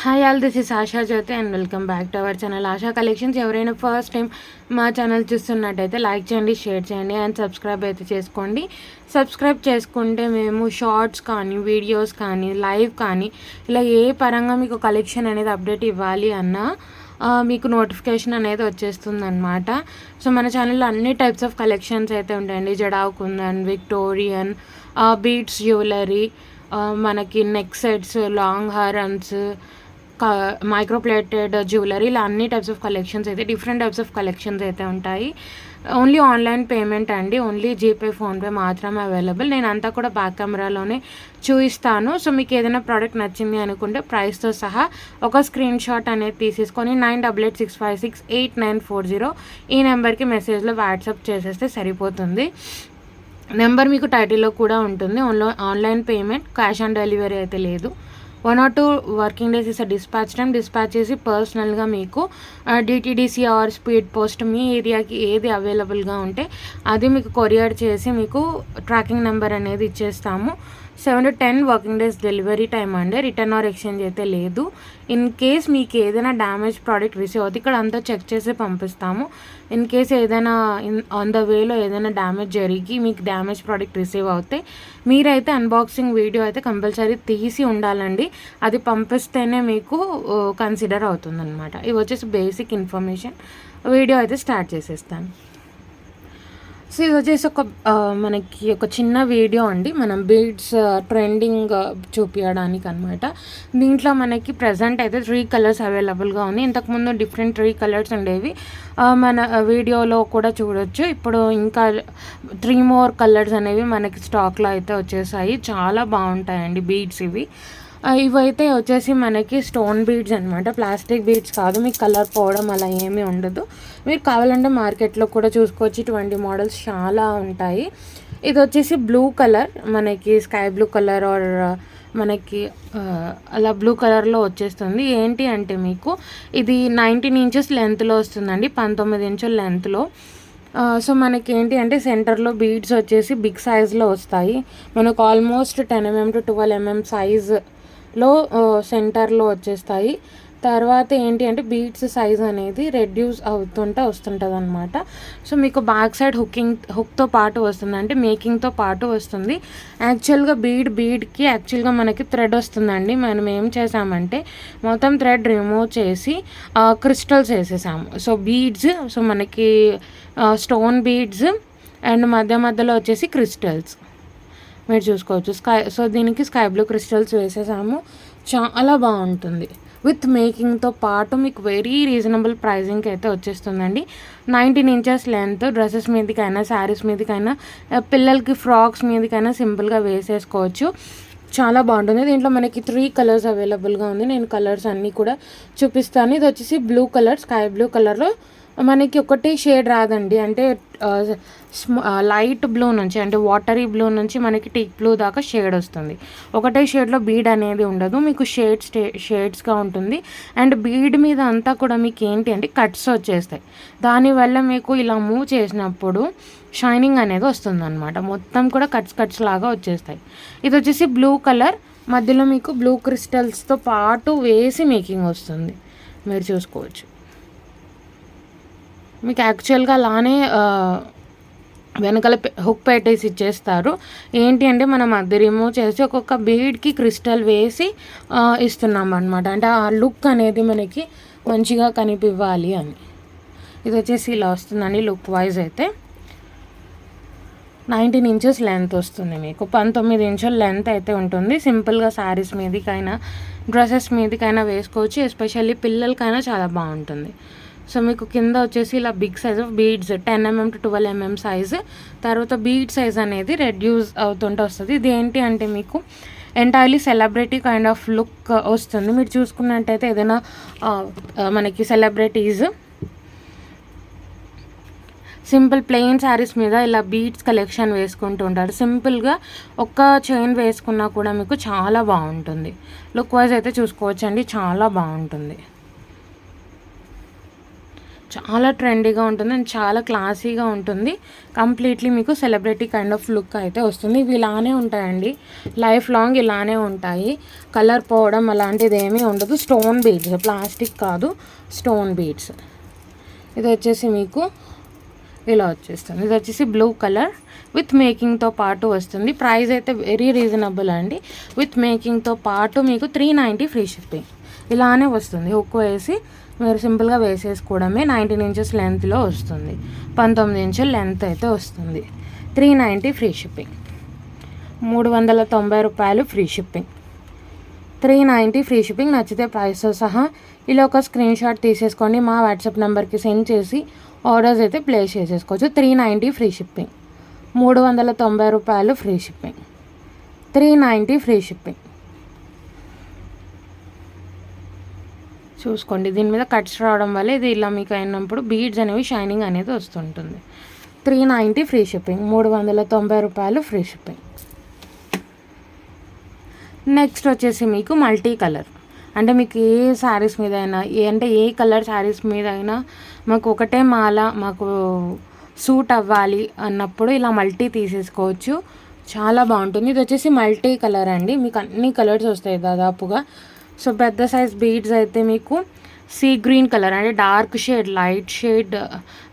Hi all, this is Asha Jyoti and welcome back to our channel Asha collections. ఎవరైనా first time మా channel చూస్తున్నట్టయితే like చేయండి, share చేయండి and subscribe అయితే చేసుకోండి. సబ్స్క్రైబ్ చేసుకుంటే మేము షార్ట్స్ కానీ, వీడియోస్ కానీ, లైవ్ కానీ ఇలా ఏ పరంగా మీకు కలెక్షన్ అనేది అప్డేట్ ఇవ్వాలి అన్నా మీకు నోటిఫికేషన్ అనేది వచ్చేస్తుంది అనమాట. సో మన ఛానల్లో అన్ని టైప్స్ ఆఫ్ కలెక్షన్స్ అయితే ఉంటాయండి. Jadau kundan, Victorian, beads jewellery, మనకి నెక్ సెట్స్, లాంగ్ హారన్స్, మైక్రోప్లేటెడ్ జ్యువెలరీ, ఇలా అన్ని టైప్స్ ఆఫ్ కలెక్షన్స్ అయితే డిఫరెంట్ టైప్స్ ఆఫ్ కలెక్షన్స్ అయితే ఉంటాయి. ఓన్లీ ఆన్లైన్ పేమెంట్ అండి, ఓన్లీ జీపే, ఫోన్పే మాత్రమే అవైలబుల్. నేను అంతా కూడా బ్యాక్ కెమెరాలోనే చూపిస్తాను. సో మీకు ఏదైనా ప్రోడక్ట్ నచ్చింది అనుకుంటే ప్రైస్తో సహా ఒక స్క్రీన్ షాట్ అనేది తీసేసుకొని 9886568940 ఈ నెంబర్కి మెసేజ్లో వాట్సాప్ చేసేస్తే సరిపోతుంది. నెంబర్ మీకు టైటిల్లో కూడా ఉంటుంది. Online payment, cash on delivery అయితే లేదు. 1 or 2 working days is dispatch time. Dispatch చేసి పర్సనల్గా మీకు డిటీడీసీ ఆర్ స్పీడ్ పోస్ట్ మీ ఏరియాకి ఏది అవైలబుల్గా ఉంటే అది మీకు కొరియర్ చేసి మీకు ట్రాకింగ్ నెంబర్ అనేది ఇచ్చేస్తాము. 7 to 10 working days delivery time అండి. రిటర్న్ ఆర్ ఎక్స్చేంజ్ అయితే లేదు. ఇన్ కేస్ మీకు ఏదైనా డ్యామేజ్ ప్రోడక్ట్ రిసీవ్ అవుతుంది, ఇక్కడ అంతా చెక్ చేసి పంపిస్తాము. ఇన్ కేస్ ఏదైనా ఆన్ ద వేలో ఏదైనా డ్యామేజ్ జరిగి మీకు డ్యామేజ్ ప్రోడక్ట్ రిసీవ్ అవుతే మీరైతే అన్బాక్సింగ్ వీడియో అయితే కంపల్సరీ తీసి ఉండాలండి. అది పంపిస్తేనే మీకు కన్సిడర్ అవుతుందన్నమాట. ఇవి వచ్చేసి బేసిక్ ఇన్ఫర్మేషన్. వీడియో అయితే స్టార్ట్ చేసేస్తాను. సో ఇది వచ్చేసి మనకి ఒక చిన్న వీడియో అండి, మనం బీడ్స్ ట్రెండింగ్ చూపించడానికి అనమాట. దీంట్లో మనకి ప్రజెంట్ అయితే 3 కలర్స్ అవైలబుల్గా ఉంది. ఇంతకుముందు డిఫరెంట్ 3 కలర్స్ ఉండేవి, మన వీడియోలో కూడా చూడొచ్చు. ఇప్పుడు ఇంకా 3 more కలర్స్ అనేవి మనకి స్టాక్లో అయితే వచ్చేసాయి. చాలా బాగుంటాయండి బీడ్స్ ఇవి. ఇవైతే వచ్చేసి మనకి స్టోన్ బీడ్స్ అనమాట, ప్లాస్టిక్ బీడ్స్ కాదు. మీకు కలర్ పోవడం అలా ఏమీ ఉండదు. మీరు కావాలంటే మార్కెట్లో కూడా చూసుకోవచ్చు. ఇటువంటి మోడల్స్ చాలా ఉంటాయి. ఇది వచ్చేసి బ్లూ కలర్, మనకి స్కై బ్లూ కలర్ ఆర్ మనకి అలా బ్లూ కలర్లో వచ్చేస్తుంది. ఏంటి అంటే మీకు ఇది 19 inches లెంత్లో వస్తుందండి, 19 inches లెంత్లో. సో మనకి ఏంటి అంటే సెంటర్లో బీడ్స్ వచ్చేసి బిగ్ సైజ్లో వస్తాయి. మనకు ఆల్మోస్ట్ 10 mm to 12 mm సైజ్లో సెంటర్లో వచ్చేస్తాయి. తర్వాత ఏంటి అంటే బీడ్స్ సైజ్ అనేది రెడ్యూస్ వస్తుంటుంది అనమాట. సో మీకు బ్యాక్ సైడ్ హుక్తో పాటు వస్తుంది, అంటే మేకింగ్తో పాటు వస్తుంది. యాక్చువల్గా బీడ్కి యాక్చువల్గా మనకి థ్రెడ్ వస్తుందండి. మనం ఏం చేసామంటే మొత్తం థ్రెడ్ రిమూవ్ చేసి క్రిస్టల్స్ వేసేసాము. సో బీడ్స్, సో మనకి స్టోన్ బీడ్స్ అండ్ మధ్యలో వచ్చేసి క్రిస్టల్స్ మీరు చూసుకోవచ్చు. సో దీనికి స్కై బ్లూ క్రిస్టల్స్ వేసేసాము. చాలా బాగుంటుంది. విత్ మేకింగ్తో పాటు మీకు వెరీ రీజనబుల్ ప్రైజింగ్కి అయితే వచ్చేస్తుందండి. 19 inches లెంత్, డ్రెస్సెస్ మీదకైనా, శారీస్ మీదకైనా, పిల్లలకి ఫ్రాక్స్ మీదకైనా సింపుల్గా వేసేసుకోవచ్చు. చాలా బాగుంటుంది. దీంట్లో మనకి 3 కలర్స్ అవైలబుల్గా ఉంది. నేను కలర్స్ అన్నీ కూడా చూపిస్తాను. ఇది వచ్చేసి బ్లూ కలర్, స్కై బ్లూ కలర్లో మనకి ఒకటే షేడ్ రాదండి. అంటే లైట్ బ్లూ నుంచి, అంటే వాటరీ బ్లూ నుంచి మనకి టీక్ బ్లూ దాకా షేడ్ వస్తుంది. ఒకటే షేడ్లో బీడ్ అనేది ఉండదు, మీకు షేడ్స్గా ఉంటుంది. అండ్ బీడ్ మీద అంతా కూడా మీకు ఏంటి అంటే కట్స్ వచ్చేస్తాయి. దానివల్ల మీకు ఇలా మూవ్ చేసినప్పుడు షైనింగ్ అనేది వస్తుంది అనమాట. మొత్తం కూడా కట్స్ లాగా వచ్చేస్తాయి. ఇది వచ్చేసి బ్లూ కలర్, మధ్యలో మీకు బ్లూ క్రిస్టల్స్తో పాటు వేసి మేకింగ్ వస్తుంది, మీరు చూసుకోవచ్చు. మీకు యాక్చువల్గా అలానే వెనకాల హుక్ పెట్టేసి ఇచ్చేస్తారు. ఏంటి అంటే మనం అది రిమూవ్ చేసి ఒక్కొక్క బీడ్కి క్రిస్టల్ వేసి ఇస్తున్నాం అనమాట. అంటే ఆ లుక్ అనేది మనకి మంచిగా కనిపివ్వాలి అని. ఇది వచ్చేసి ఇలా వస్తుందండి లుక్ వైజ్ అయితే. 19 inches లెంత్ వస్తుంది, మీకు 19 inches లెంత్ అయితే ఉంటుంది. సింపుల్గా శారీస్ మీదకైనా, డ్రెస్సెస్ మీదకైనా వేసుకోవచ్చు. ఎస్పెషల్లీ పిల్లలకైనా చాలా బాగుంటుంది. సో మీకు కింద వచ్చేసి ఇలా big size of beads 10 mm to 12 mm size. తర్వాత బీడ్ సైజ్ అనేది రెడ్యూస్ వస్తుంది. ఇది ఏంటి అంటే మీకు entirely celebrity kind of look వస్తుంది. మీరు చూసుకున్నట్టయితే ఏదైనా మనకి సెలబ్రిటీస్ సింపుల్ ప్లెయిన్ శారీస్ మీద ఇలా బీడ్స్ కలెక్షన్ వేసుకుంటూ ఉంటారు. సింపుల్గా ఒక్క చైన్ వేసుకున్నా కూడా మీకు చాలా బాగుంటుంది. లుక్ వైజ్ అయితే చూసుకోవచ్చండి, చాలా బాగుంటుంది. చాలా ట్రెండీగా ఉంటుంది అండ్ చాలా క్లాసీగా ఉంటుంది. కంప్లీట్లీ మీకు సెలబ్రిటీ కైండ్ ఆఫ్ లుక్ అయితే వస్తుంది. ఇవి ఇలానే ఉంటాయండి, లైఫ్ లాంగ్ ఇలానే ఉంటాయి. కలర్ పోవడం అలాంటిది ఏమీ ఉండదు. స్టోన్ బీడ్స్, ప్లాస్టిక్ కాదు, స్టోన్ బీడ్స్. ఇది వచ్చేసి మీకు ఇలా వచ్చేస్తుంది. ఇది వచ్చేసి బ్లూ కలర్ విత్ మేకింగ్తో పాటు వస్తుంది. ప్రైస్ అయితే వెరీ రీజనబుల్ అండి. విత్ మేకింగ్తో పాటు మీకు 390 ఫ్రీ షిప్పింగ్. ఇలానే వస్తుంది. హుక్ వేసి మీరు సింపుల్గా వేసేసుకోవడమే. 19 ఇంచెస్ లెంత్లో వస్తుంది, 19 ఇంచుల లెంత్ అయితే వస్తుంది. 390 ఫ్రీ షిప్పింగ్, 390 రూపాయలు ఫ్రీ షిప్పింగ్. 390 free shipping. నచ్చితే ప్రైస్తో సహా ఇలా ఒక స్క్రీన్ షాట్ తీసేసుకోండి, మా వాట్సాప్ నెంబర్కి సెండ్ చేసి ఆర్డర్స్ అయితే ప్లేస్ చేసేసుకోవచ్చు. 390 ఫ్రీ షిప్పింగ్, 390 రూపాయలు ఫ్రీ షిప్పింగ్, 390 ఫ్రీ షిప్పింగ్. చూసుకోండి, దీని మీద కట్స్ రావడం వల్ల ఇది ఇలా మీకు అయినప్పుడు బీడ్స్ అనేవి షైనింగ్ అనేది వస్తుంటుంది. 390 ఫ్రీ షిప్పింగ్, 390 రూపాయలు ఫ్రీ షిప్పింగ్. నెక్స్ట్ వచ్చేసి మీకు మల్టీ కలర్. అంటే మీకు ఏ శారీస్ మీద అయినా అంటే ఏ కలర్ శారీస్ మీద అయినా మాకు ఒకటే మాల మాకు సూట్ అవ్వాలి అన్నప్పుడు ఇలా మల్టీ తీసేసుకోవచ్చు. చాలా బాగుంటుంది. ఇది వచ్చేసి మల్టీ కలర్ అండి, మీకు అన్ని కలర్స్ వస్తాయి దాదాపుగా. సో పెద్ద సైజ్ బీడ్స్ అయితే మీకు సీ గ్రీన్ కలర్ అంటే డార్క్ షేడ్, లైట్ షేడ్,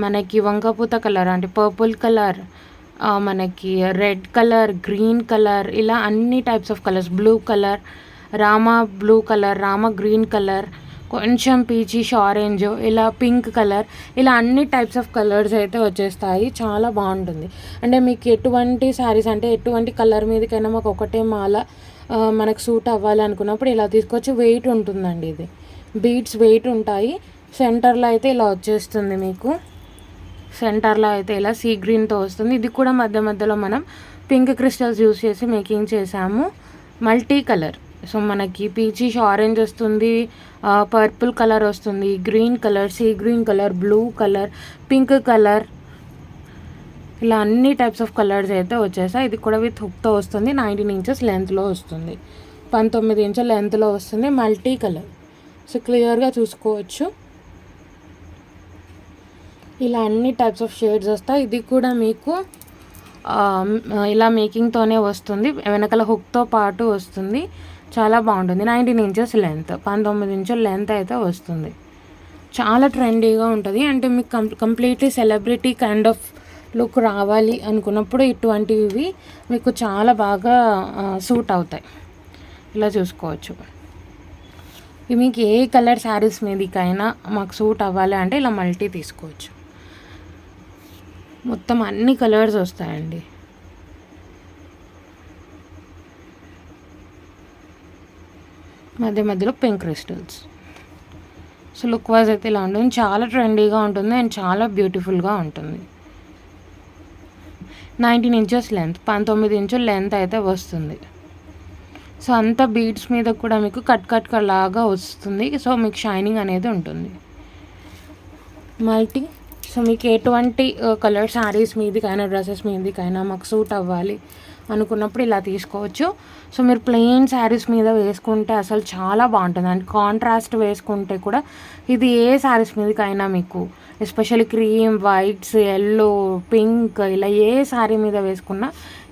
మనకి వంకపూత కలర్ అంటే పర్పుల్ కలర్, మనకి రెడ్ కలర్, గ్రీన్ కలర్, ఇలా అన్ని types of colours, blue colour, Rama blue colour, Rama green colour, కొంచెం పీచిష్ ఆరెంజ్, ఇలా పింక్ కలర్, ఇలా అన్ని టైప్స్ ఆఫ్ కలర్స్ అయితే వచ్చేస్తాయి. చాలా బాగుంటుంది. అంటే మీకు ఎటువంటి శారీస్ అంటే ఎటువంటి కలర్ మీదకైనా మాకు ఒకటే మాల మనకు సూట్ అవ్వాలి అనుకున్నప్పుడు ఇలా తీసుకొచ్చి వెయిట్ ఉంటుందండి. ఇది బీడ్స్ వెయిట్ ఉంటాయి. సెంటర్లో అయితే ఇలా వచ్చేస్తుంది మీకు, సెంటర్లో అయితే ఇలా సీ గ్రీన్తో వస్తుంది. ఇది కూడా మధ్య మధ్యలో మనం పింక్ క్రిస్టల్స్ యూస్ చేసి మేకింగ్ చేసాము. మల్టీ కలర్, సో మనకి పీచిష్ ఆరెంజ్ వస్తుంది, పర్పుల్ కలర్ వస్తుంది, green colour, sea green colour, blue colour, pink colour, ఇలా అన్ని టైప్స్ ఆఫ్ కలర్స్ అయితే వచ్చేసాయి. ఇది కూడా విత్ హుక్తో వస్తుంది. 19 ఇంచెస్ లెంత్లో వస్తుంది, 19 ఇంచుల లెంత్లో వస్తుంది. మల్టీ కలర్, సో క్లియర్గా చూసుకోవచ్చు. ఇలా అన్ని టైప్స్ ఆఫ్ షేడ్స్ వస్తాయి. ఇది కూడా మీకు ఇలా మేకింగ్తోనే వస్తుంది, వెనకాల హుక్తో పాటు వస్తుంది. చాలా బాగుంటుంది. 19 ఇంచెస్ లెంత్, 19 ఇంచుల లెంత్ అయితే వస్తుంది. చాలా ట్రెండీగా ఉంటుంది. అంటే మీకు completely celebrity kind of look రావాలి అనుకున్నప్పుడు ఇటువంటివి మీకు చాలా బాగా సూట్ అవుతాయి. ఇలా చూసుకోవచ్చు. ఇవి మీకు ఏ కలర్ శారీస్ మీదకైనా మాకు సూట్ అవ్వాలి అంటే ఇలా మల్టీ తీసుకోవచ్చు. మొత్తం అన్ని కలర్స్ వస్తాయండి. మధ్య మధ్యలో pink crystals. So look wise అయితే ఇలా ఉంటుంది. చాలా ట్రెండీగా ఉంటుంది అండ్ చాలా బ్యూటిఫుల్గా ఉంటుంది. 19 ఇంచెస్ లెంత్, 19 ఇంచుల లెంత్ అయితే వస్తుంది. సో అంత బీడ్స్ మీద కూడా మీకు కట్ లాగా వస్తుంది. సో మీకు షైనింగ్ అనేది ఉంటుంది. మల్టీ, సో మీకు ఎటువంటి కలర్ శారీస్ మీదకైనా డ్రెస్సెస్ మీదకైనా మాకు సూట్ అవ్వాలి అనుకున్నప్పుడు ఇలా తీసుకోవచ్చు. సో మీరు ప్లెయిన్ శారీస్ మీద వేసుకుంటే అసలు చాలా బాగుంటుంది. అండ్ కాంట్రాస్ట్ వేసుకుంటే కూడా ఇది ఏ శారీస్ మీదకైనా మీకు especially cream, whites, yellow, pink, ఇలా ఏ శారీ మీద వేసుకున్నా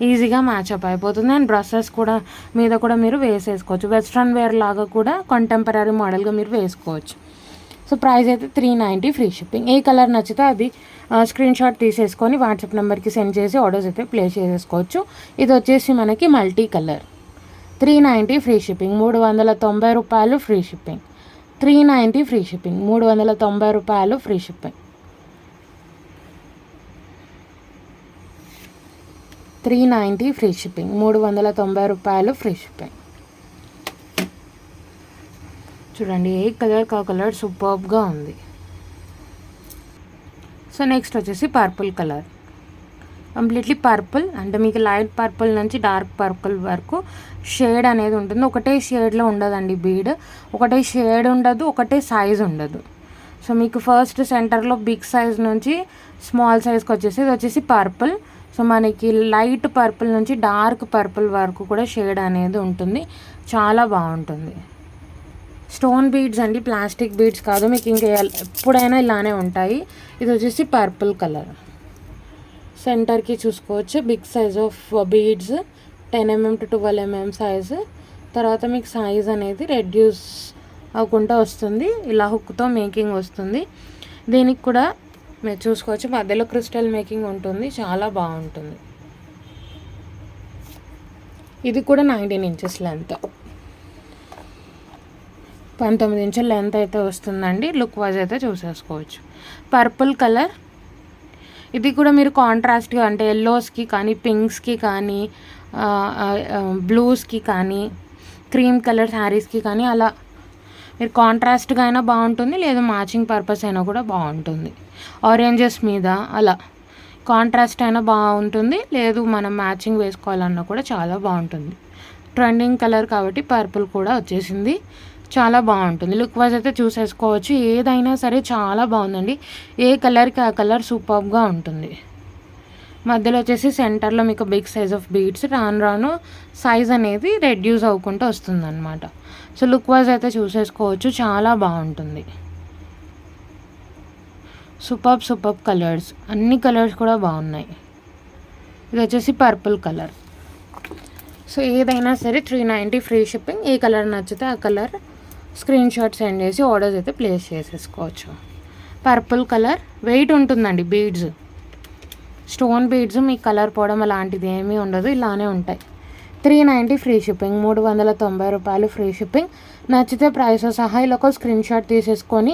ఈజీగా మ్యాచ్అప్ అయిపోతుంది. అండ్ డ్రెస్సెస్ కూడా మీద కూడా మీరు వేసేసుకోవచ్చు. వెస్ట్రన్ వేర్ లాగా కూడా కంటెంపరీ మోడల్గా మీరు వేసుకోవచ్చు. సో ప్రైస్ అయితే 390 ఫ్రీ షిప్పింగ్. ఏ కలర్ నచ్చితే అది స్క్రీన్ షాట్ తీసేసుకొని వాట్సాప్ నెంబర్కి సెండ్ చేసి ఆర్డర్స్ అయితే ప్లేస్ చేసేసుకోవచ్చు. ఇది వచ్చేసి మనకి మల్టీ కలర్. 390 ఫ్రీ షిప్పింగ్, 390 రూపాయలు ఫ్రీ షిప్పింగ్. 390 ఫ్రీ షిప్పింగ్, 390 రూపాయలు ఫ్రీ షిప్పింగ్. 390 ఫ్రీ షిప్పింగ్, 390 రూపాయలు ఫ్రీ షిప్పింగ్. చూడండి, ఏ కలర్ కా కలర్ సూపర్బ్గా ఉంది. సో నెక్స్ట్ వచ్చేసి పర్పుల్ కలర్. కంప్లీట్లీ పర్పుల్, అంటే మీకు లైట్ పర్పుల్ నుంచి డార్క్ పర్పుల్ వరకు షేడ్ అనేది ఉంటుంది. ఒకటే షేడ్లో ఉండదండి బీడ్, ఒకటే షేడ్ ఉండదు, ఒకటే సైజ్ ఉండదు. సో మీకు ఫస్ట్ సెంటర్లో బిగ్ సైజ్ నుంచి స్మాల్ సైజ్కి వచ్చేసి ఇది వచ్చేసి పర్పుల్. సో మనకి లైట్ పర్పుల్ నుంచి డార్క్ పర్పుల్ వరకు కూడా షేడ్ అనేది ఉంటుంది. చాలా బాగుంటుంది. స్టోన్ బీడ్స్ అండి, ప్లాస్టిక్ బీడ్స్ కాదు. మీకు ఇంకా ఎప్పుడైనా ఇలానే ఉంటాయి. ఇది వచ్చేసి పర్పుల్ కలర్. సెంటర్కి చూసుకోవచ్చు big size of beads 10 mm to 12 mm size. తర్వాత మీకు సైజ్ అనేది రెడ్యూస్ అవ్వకుండా వస్తుంది. ఇలా హుక్తో మేకింగ్ వస్తుంది. దీనికి కూడా మీరు చూసుకోవచ్చు మధ్యలో క్రిస్టల్ మేకింగ్ ఉంటుంది, చాలా బాగుంటుంది. ఇది కూడా 19 inches లెంత్, 19 inches లెంత్ అయితే వస్తుందండి. లుక్ వైజ్ అయితే చూసేసుకోవచ్చు. పర్పుల్ కలర్, ఇది కూడా మీరు కాంట్రాస్ట్గా అంటే ఎల్లోస్కి కానీ, పింక్స్కి కానీ, బ్లూస్కి కానీ, క్రీమ్ కలర్ శారీస్కి కానీ అలా మీరు కాంట్రాస్ట్గా అయినా బాగుంటుంది, లేదా మ్యాచింగ్ పర్పస్ అయినా కూడా బాగుంటుంది. ఆరెంజెస్ మీద అలా కాంట్రాస్ట్ అయినా బాగుంటుంది, లేదు మనం మ్యాచింగ్ వేసుకోవాలన్నా కూడా చాలా బాగుంటుంది. ట్రెండింగ్ కలర్ కాబట్టి పర్పుల్ కూడా వచ్చేసింది, చాలా బాగుంటుంది. లుక్ వైజ్ అయితే చూసేసుకోవచ్చు. ఏదైనా సరే చాలా బాగుందండి. ఏ కలర్కి ఆ కలర్ సూపర్గా ఉంటుంది. మధ్యలో వచ్చేసి సెంటర్లో మీకు బిగ్ సైజ్ ఆఫ్ బీడ్స్, రాను రాను సైజ్ అనేది రెడ్యూస్ అవ్వకుండా వస్తుంది అనమాట. సో లుక్ వైజ్ అయితే చూసేసుకోవచ్చు, చాలా బాగుంటుంది. సూపర్ కలర్స్, అన్ని కలర్స్ కూడా బాగున్నాయి. ఇది వచ్చేసి పర్పుల్ కలర్. సో ఏదైనా సరే 390 ఫ్రీ షిప్పింగ్. ఏ కలర్ నచ్చితే ఆ కలర్ స్క్రీన్ షాట్ సెండ్ చేసి ఆర్డర్స్ అయితే ప్లేస్ చేసేసుకోవచ్చు. పర్పుల్ కలర్ వెయిట్ ఉంటుందండి. బీడ్స్ స్టోన్ బీడ్స్ మీకు కలర్ పోవడం అలాంటిది ఏమీ ఉండదు, ఇలానే ఉంటాయి. 390 ఫ్రీ షిప్పింగ్, 390 రూపాయలు ఫ్రీ షిప్పింగ్. నచ్చితే ప్రైస్ సహా ఇలా ఒక స్క్రీన్ షాట్ తీసేసుకొని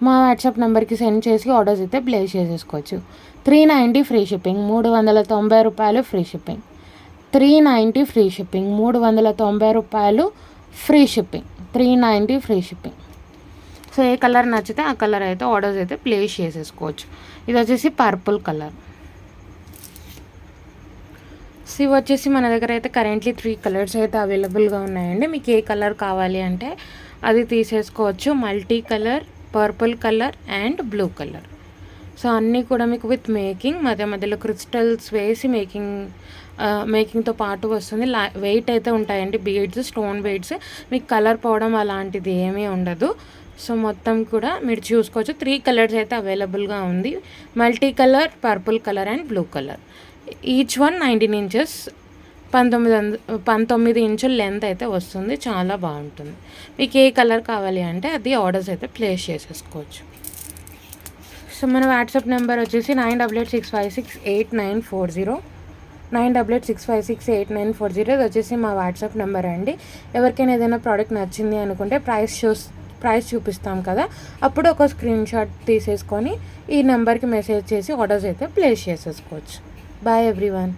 మా వాట్సాప్ నెంబర్కి సెండ్ చేసి ఆర్డర్స్ అయితే ప్లేస్ చేసేసుకోవచ్చు. 390 ఫ్రీ షిప్పింగ్, 390 రూపాయలు ఫ్రీ షిప్పింగ్. 390 ఫ్రీ షిప్పింగ్, 390 రూపాయలు free shipping. 390 free shipping. So ఏ కలర్ నచ్చితే ఆ కలర్ అయితే ఆర్డర్స్ అయితే ప్లేస్ చేసేసుకోవచ్చు. ఇది వచ్చేసి పర్పుల్ కలర్. సో ఇవి వచ్చేసి మన దగ్గర అయితే కరెంట్లీ 3 కలర్స్ అయితే అవైలబుల్గా ఉన్నాయండి. మీకు ఏ కలర్ కావాలి అంటే అది తీసేసుకోవచ్చు. Multi colour, purple colour and blue colour. So అన్నీ కూడా మీకు విత్ మేకింగ్, మధ్యలో క్రిస్టల్స్ వేసి మేకింగ్తో పాటు వస్తుంది. వెయిట్ అయితే ఉంటాయండి బీడ్స్, స్టోన్ బీడ్స్. మీకు కలర్ పోవడం అలాంటిది ఏమీ ఉండదు. సో మొత్తం కూడా మీరు చూసుకోవచ్చు. 3 కలర్స్ అయితే అవైలబుల్గా ఉంది. Multi colour, purple colour and blue colour. Each one 19 inches, 19 inches length అయితే వస్తుంది, చాలా బాగుంటుంది. మీకు ఏ కలర్ కావాలి అంటే అది ఆర్డర్స్ అయితే ప్లేస్ చేసేసుకోవచ్చు. సో మన వాట్సాప్ నెంబర్ వచ్చేసి 9886568940, 9886568940. ఇది వచ్చేసి మా వాట్సాప్ నెంబర్ అండి. ఎవరికైనా ఏదైనా ప్రోడక్ట్ నచ్చింది అనుకుంటే ప్రైస్ చూపిస్తాం కదా, అప్పుడు ఒక స్క్రీన్ షాట్ తీసేసుకొని ఈ నెంబర్కి మెసేజ్ చేసి ఆర్డర్స్ అయితే ప్లేస్ చేసేసుకోవచ్చు. Bye everyone.